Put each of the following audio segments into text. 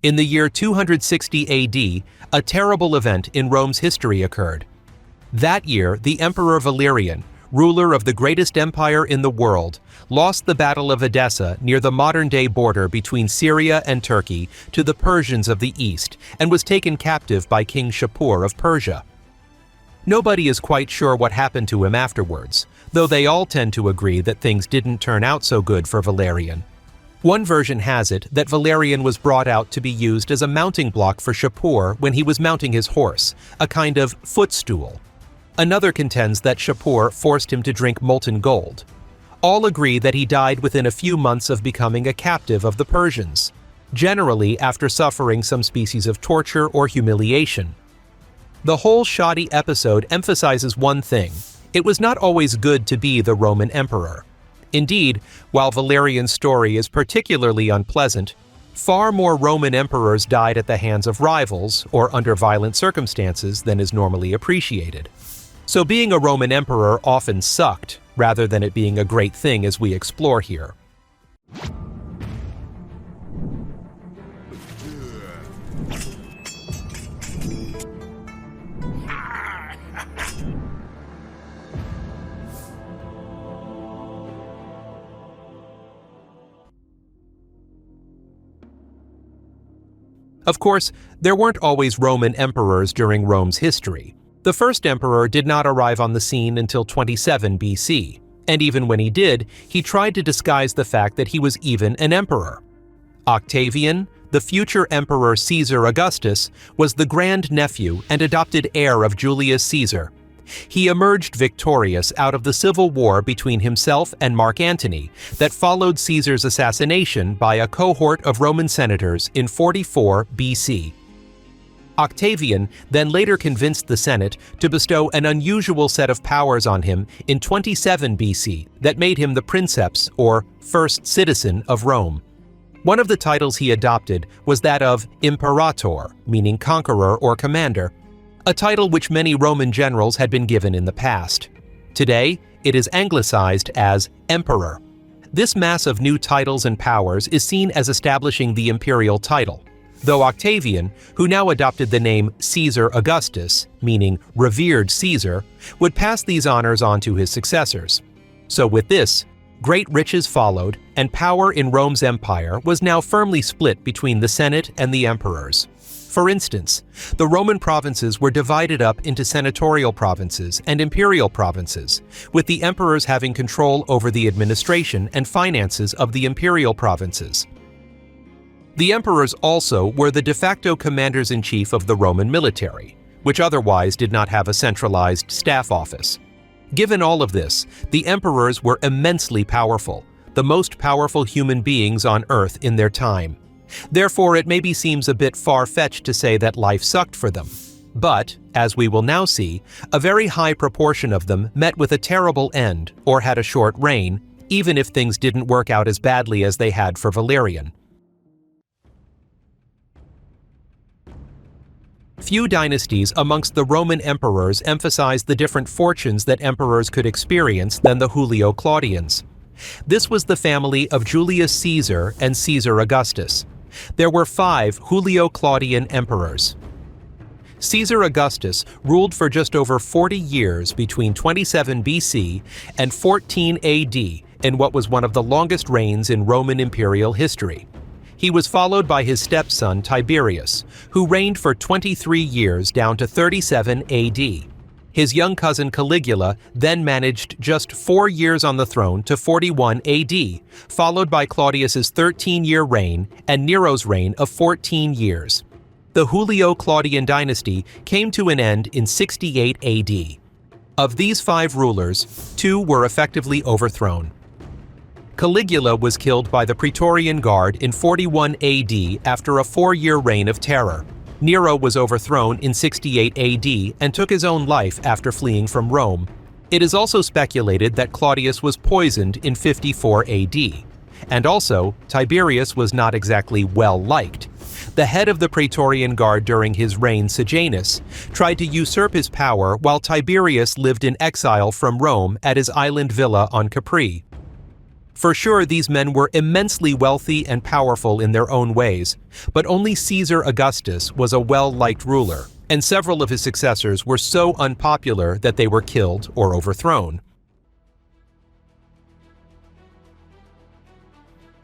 In the year 260 AD, a terrible event in Rome's history occurred. That year, the Emperor Valerian, ruler of the greatest empire in the world, lost the Battle of Edessa near the modern-day border between Syria and Turkey to the Persians of the east and was taken captive by King Shapur of Persia. Nobody is quite sure what happened to him afterwards, though they all tend to agree that things didn't turn out so good for Valerian. One version has it that Valerian was brought out to be used as a mounting block for Shapur when he was mounting his horse, a kind of footstool. Another contends that Shapur forced him to drink molten gold. All agree that he died within a few months of becoming a captive of the Persians, generally after suffering some species of torture or humiliation. The whole shoddy episode emphasizes one thing: it was not always good to be the Roman emperor. Indeed, while Valerian's story is particularly unpleasant, far more Roman emperors died at the hands of rivals or under violent circumstances than is normally appreciated. So being a Roman emperor often sucked, rather than it being a great thing as we explore here. Of course, there weren't always Roman emperors during Rome's history. The first emperor did not arrive on the scene until 27 BC, and even when he did, he tried to disguise the fact that he was even an emperor. Octavian, the future emperor Caesar Augustus, was the grandnephew and adopted heir of Julius Caesar. He emerged victorious out of the civil war between himself and Mark Antony that followed Caesar's assassination by a cohort of Roman senators in 44 BC. Octavian then later convinced the Senate to bestow an unusual set of powers on him in 27 BC that made him the princeps, or first citizen, of Rome. One of the titles he adopted was that of imperator, meaning conqueror or commander, a title which many Roman generals had been given in the past. Today, it is anglicized as emperor. This mass of new titles and powers is seen as establishing the imperial title, though Octavian, who now adopted the name Caesar Augustus, meaning revered Caesar, would pass these honors on to his successors. So with this, great riches followed, and power in Rome's empire was now firmly split between the Senate and the emperors. For instance, the Roman provinces were divided up into senatorial provinces and imperial provinces, with the emperors having control over the administration and finances of the imperial provinces. The emperors also were the de facto commanders-in-chief of the Roman military, which otherwise did not have a centralized staff office. Given all of this, the emperors were immensely powerful, the most powerful human beings on Earth in their time. Therefore, it maybe seems a bit far-fetched to say that life sucked for them. But, as we will now see, a very high proportion of them met with a terrible end or had a short reign, even if things didn't work out as badly as they had for Valerian. Few dynasties amongst the Roman emperors emphasized the different fortunes that emperors could experience than the Julio-Claudians. This was the family of Julius Caesar and Caesar Augustus. There were 5 Julio-Claudian emperors. Caesar Augustus ruled for just over 40 years between 27 BC and 14 AD in what was one of the longest reigns in Roman imperial history. He was followed by his stepson Tiberius, who reigned for 23 years down to 37 AD. His young cousin Caligula then managed just 4 years on the throne to 41 AD, followed by Claudius's 13-year reign and Nero's reign of 14 years. The Julio-Claudian dynasty came to an end in 68 AD. Of these 5 rulers, 2 were effectively overthrown. Caligula was killed by the Praetorian Guard in 41 AD after a 4-year reign of terror. Nero was overthrown in 68 AD and took his own life after fleeing from Rome. It is also speculated that Claudius was poisoned in 54 AD. And also, Tiberius was not exactly well-liked. The head of the Praetorian Guard during his reign, Sejanus, tried to usurp his power while Tiberius lived in exile from Rome at his island villa on Capri. For sure, these men were immensely wealthy and powerful in their own ways, but only Caesar Augustus was a well-liked ruler, and several of his successors were so unpopular that they were killed or overthrown.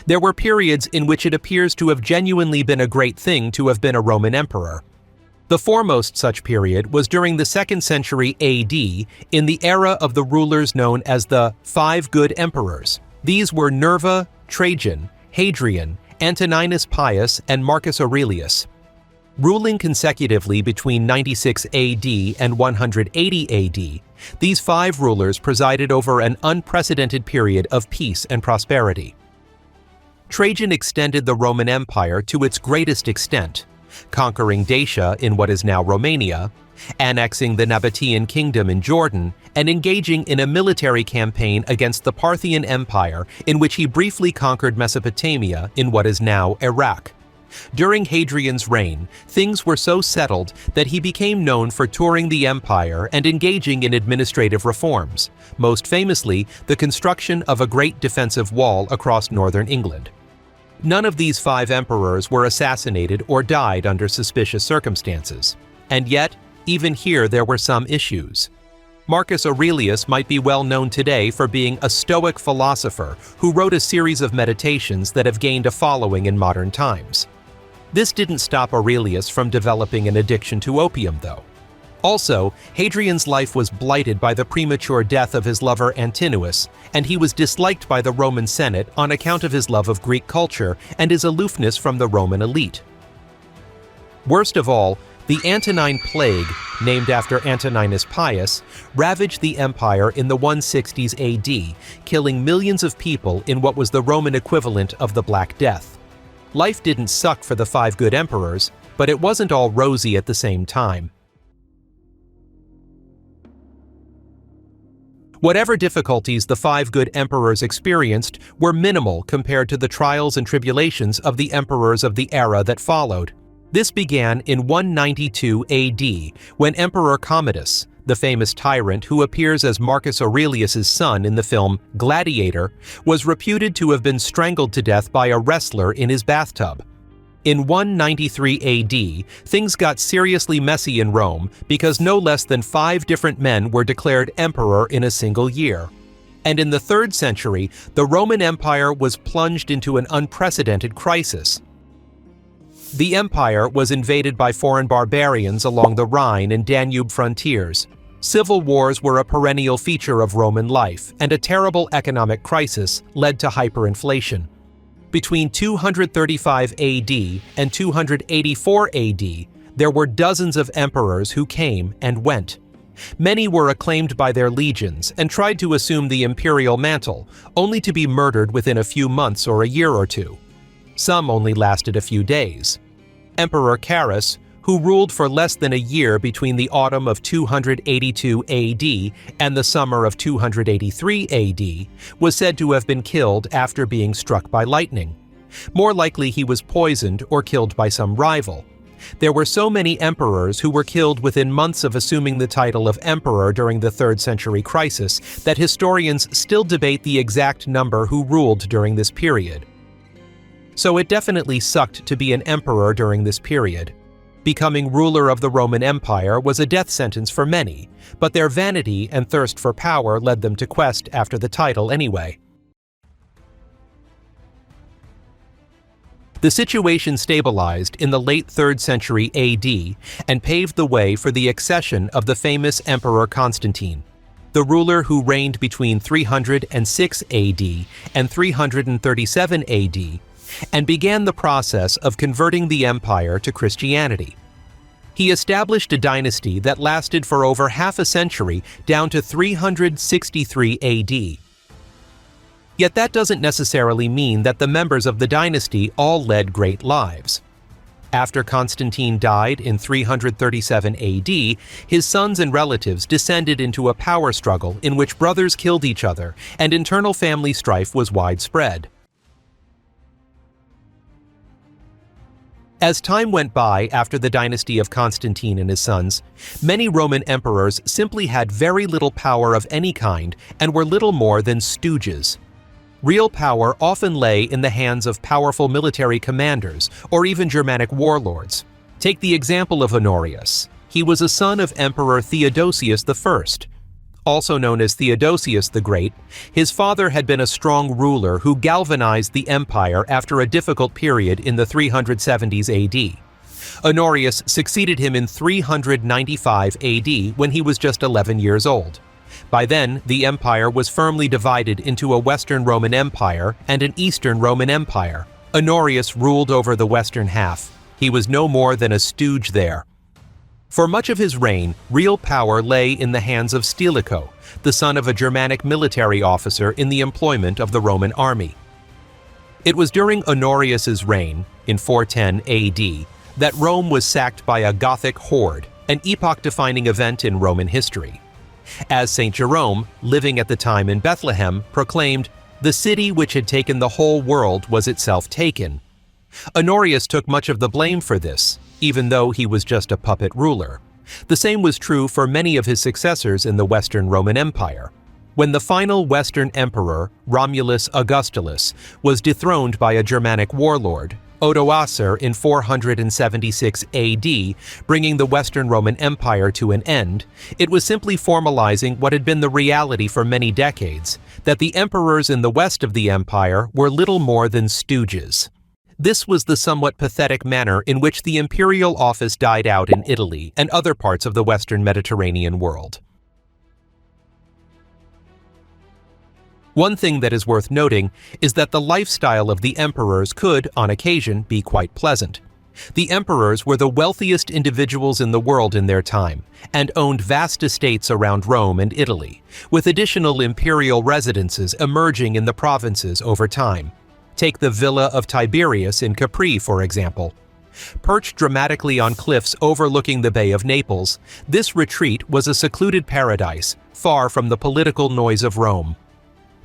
There were periods in which it appears to have genuinely been a great thing to have been a Roman emperor. The foremost such period was during the 2nd century AD, in the era of the rulers known as the Five Good Emperors. These were Nerva, Trajan, Hadrian, Antoninus Pius, and Marcus Aurelius. Ruling consecutively between 96 AD and 180 AD, these 5 rulers presided over an unprecedented period of peace and prosperity. Trajan extended the Roman Empire to its greatest extent, conquering Dacia in what is now Romania, annexing the Nabatean kingdom in Jordan, and engaging in a military campaign against the Parthian Empire in which he briefly conquered Mesopotamia in what is now Iraq. During Hadrian's reign, things were so settled that he became known for touring the empire and engaging in administrative reforms, most famously the construction of a great defensive wall across northern England. None of these 5 emperors were assassinated or died under suspicious circumstances. And yet, even here there were some issues. Marcus Aurelius might be well known today for being a Stoic philosopher who wrote a series of meditations that have gained a following in modern times. This didn't stop Aurelius from developing an addiction to opium, though. Also, Hadrian's life was blighted by the premature death of his lover Antinous, and he was disliked by the Roman Senate on account of his love of Greek culture and his aloofness from the Roman elite. Worst of all, the Antonine Plague, named after Antoninus Pius, ravaged the empire in the 160s AD, killing millions of people in what was the Roman equivalent of the Black Death. Life didn't suck for the 5 good emperors, but it wasn't all rosy at the same time. Whatever difficulties the 5 good emperors experienced were minimal compared to the trials and tribulations of the emperors of the era that followed. This began in 192 AD, when Emperor Commodus, the famous tyrant who appears as Marcus Aurelius's son in the film Gladiator, was reputed to have been strangled to death by a wrestler in his bathtub. In 193 AD, things got seriously messy in Rome because no less than 5 different men were declared emperor in a single year. And in the 3rd century, the Roman Empire was plunged into an unprecedented crisis. The empire was invaded by foreign barbarians along the Rhine and Danube frontiers. Civil wars were a perennial feature of Roman life, and a terrible economic crisis led to hyperinflation. Between 235 AD and 284 AD, there were dozens of emperors who came and went. Many were acclaimed by their legions and tried to assume the imperial mantle, only to be murdered within a few months or a year or two. Some only lasted a few days. Emperor Carus, who ruled for less than a year between the autumn of 282 AD and the summer of 283 AD, was said to have been killed after being struck by lightning. More likely he was poisoned or killed by some rival. There were so many emperors who were killed within months of assuming the title of emperor during the 3rd century crisis that historians still debate the exact number who ruled during this period. So it definitely sucked to be an emperor during this period. Becoming ruler of the Roman Empire was a death sentence for many, but their vanity and thirst for power led them to quest after the title anyway. The situation stabilized in the late 3rd century AD and paved the way for the accession of the famous Emperor Constantine, the ruler who reigned between 306 AD and 337 AD, and began the process of converting the empire to Christianity. He established a dynasty that lasted for over half a century down to 363 AD. Yet that doesn't necessarily mean that the members of the dynasty all led great lives. After Constantine died in 337 AD, his sons and relatives descended into a power struggle in which brothers killed each other and internal family strife was widespread. As time went by after the dynasty of Constantine and his sons, many Roman emperors simply had very little power of any kind and were little more than stooges. Real power often lay in the hands of powerful military commanders or even Germanic warlords. Take the example of Honorius. He was a son of Emperor Theodosius I. Also known as Theodosius the Great, his father had been a strong ruler who galvanized the empire after a difficult period in the 370s AD. Honorius succeeded him in 395 AD when he was just 11 years old. By then, the empire was firmly divided into a Western Roman Empire and an Eastern Roman Empire. Honorius ruled over the western half. He was no more than a stooge there. For much of his reign, real power lay in the hands of Stilicho, the son of a Germanic military officer in the employment of the Roman army. It was during Honorius's reign, in 410 AD, that Rome was sacked by a Gothic horde, an epoch-defining event in Roman history. As St. Jerome, living at the time in Bethlehem, proclaimed, "The city which had taken the whole world was itself taken." Honorius took much of the blame for this, even though he was just a puppet ruler. The same was true for many of his successors in the Western Roman Empire. When the final Western emperor, Romulus Augustulus, was dethroned by a Germanic warlord, Odoacer in 476 AD, bringing the Western Roman Empire to an end, it was simply formalizing what had been the reality for many decades, that the emperors in the west of the empire were little more than stooges. This was the somewhat pathetic manner in which the imperial office died out in Italy and other parts of the Western Mediterranean world. One thing that is worth noting is that the lifestyle of the emperors could, on occasion, be quite pleasant. The emperors were the wealthiest individuals in the world in their time, and owned vast estates around Rome and Italy, with additional imperial residences emerging in the provinces over time. Take the Villa of Tiberius in Capri, for example. Perched dramatically on cliffs overlooking the Bay of Naples, this retreat was a secluded paradise, far from the political noise of Rome.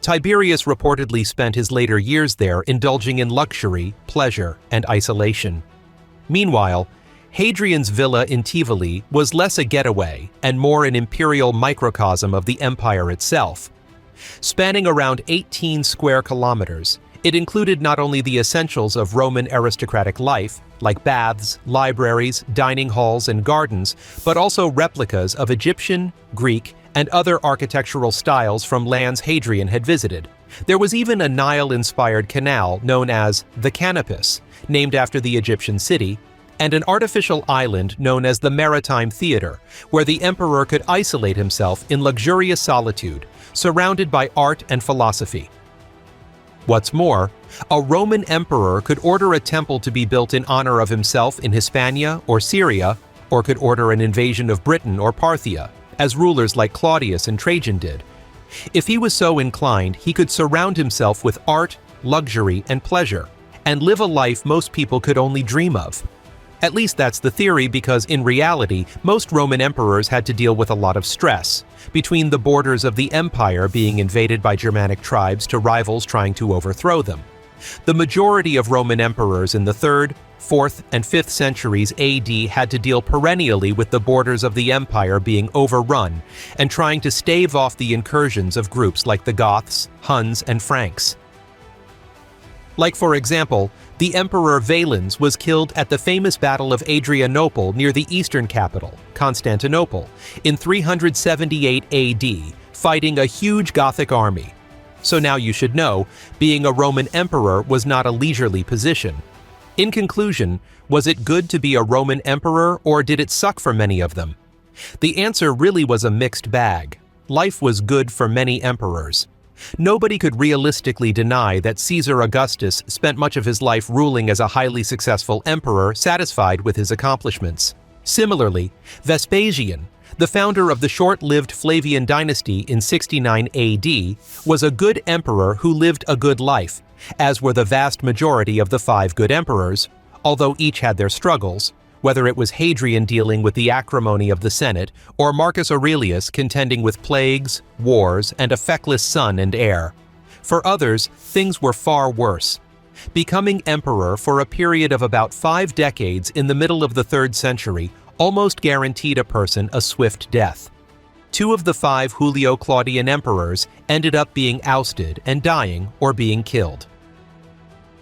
Tiberius reportedly spent his later years there indulging in luxury, pleasure, and isolation. Meanwhile, Hadrian's villa in Tivoli was less a getaway and more an imperial microcosm of the empire itself. Spanning around 18 square kilometers, it included not only the essentials of Roman aristocratic life, like baths, libraries, dining halls, and gardens, but also replicas of Egyptian, Greek, and other architectural styles from lands Hadrian had visited. There was even a Nile-inspired canal known as the Canopus, named after the Egyptian city, and an artificial island known as the Maritime Theater, where the emperor could isolate himself in luxurious solitude, surrounded by art and philosophy. What's more, a Roman emperor could order a temple to be built in honor of himself in Hispania or Syria, or could order an invasion of Britain or Parthia, as rulers like Claudius and Trajan did. If he was so inclined, he could surround himself with art, luxury, and pleasure, and live a life most people could only dream of. At least that's the theory, because in reality, most Roman emperors had to deal with a lot of stress, between the borders of the empire being invaded by Germanic tribes to rivals trying to overthrow them. The majority of Roman emperors in the 3rd, 4th, and 5th centuries AD had to deal perennially with the borders of the empire being overrun and trying to stave off the incursions of groups like the Goths, Huns, and Franks. Like, for example, the Emperor Valens was killed at the famous Battle of Adrianople near the eastern capital, Constantinople, in 378 AD, fighting a huge Gothic army. So now you should know, being a Roman emperor was not a leisurely position. In conclusion, was it good to be a Roman emperor, or did it suck for many of them? The answer really was a mixed bag. Life was good for many emperors. Nobody could realistically deny that Caesar Augustus spent much of his life ruling as a highly successful emperor satisfied with his accomplishments. Similarly, Vespasian, the founder of the short-lived Flavian dynasty in 69 AD, was a good emperor who lived a good life, as were the vast majority of the 5 good emperors, although each had their struggles, whether it was Hadrian dealing with the acrimony of the Senate, or Marcus Aurelius contending with plagues, wars, and a feckless son and heir. For others, things were far worse. Becoming emperor for a period of about 5 decades in the middle of the 3rd century almost guaranteed a person a swift death. 2 of the 5 Julio-Claudian emperors ended up being ousted and dying or being killed.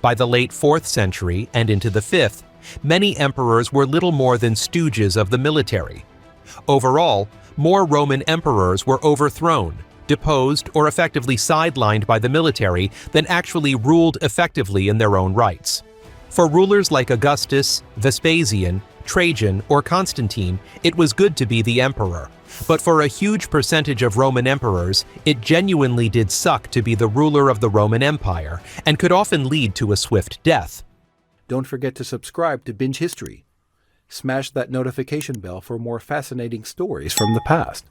By the late 4th century and into the 5th, many emperors were little more than stooges of the military. Overall, more Roman emperors were overthrown, deposed, or effectively sidelined by the military than actually ruled effectively in their own rights. For rulers like Augustus, Vespasian, Trajan, or Constantine, it was good to be the emperor. But for a huge percentage of Roman emperors, it genuinely did suck to be the ruler of the Roman Empire, and could often lead to a swift death. Don't forget to subscribe to Binge History. Smash that notification bell for more fascinating stories from the past.